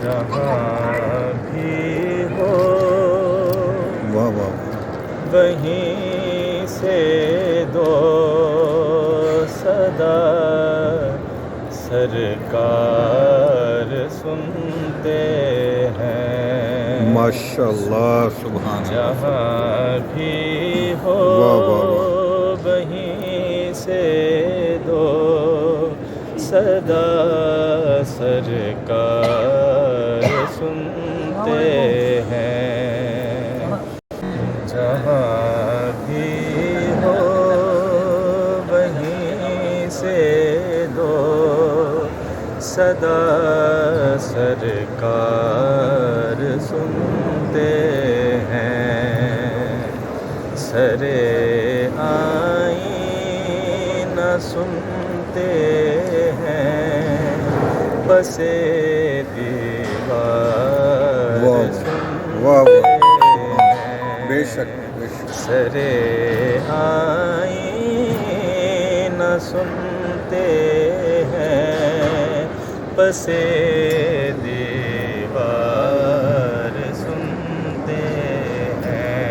جہاں بھی ہو واہ واہ وہیں سے دو صدا سرکار سنتے ہیں ماشاء اللہ سبحان اللہ جہاں بھی ہو واہ واہ واہ وہیں سے دو صدا سرکار سنتے ہیں جہاں بھی ہو وہیں سے دو صدا سرکار سنتے ہیں سرے آئینہ سنتے ہیں بسے دیوار واہ سنتے بے شک بے شک سرے آئینہ سنتے ہیں پسے دیوار سنتے ہیں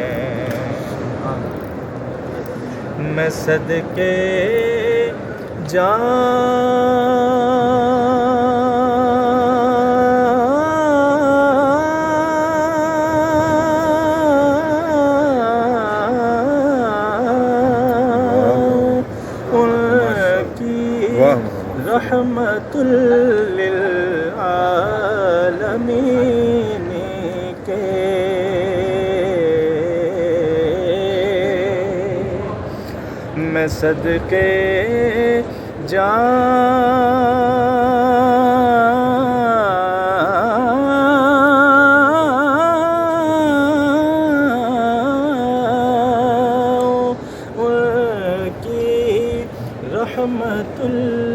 میں صدقے رحمت للعالمین کے میں صدقے ان کی رحمت للعالمین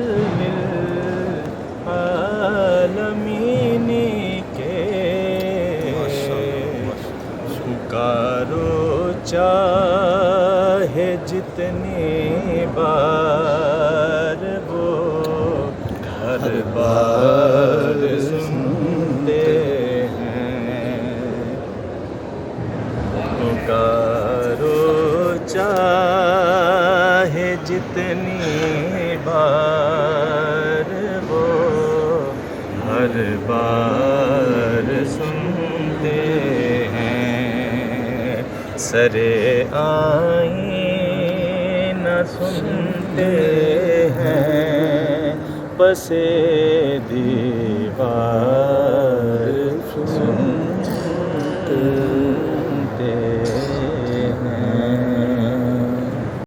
کے پکارو چاہے جتنی بار وہ ہر بار سنتے ہیں پکارو چاہے جتنی بار وہ ہر بار سنتے ہیں سرے آئینہ سنتے ہیں پسے دیوار سنتے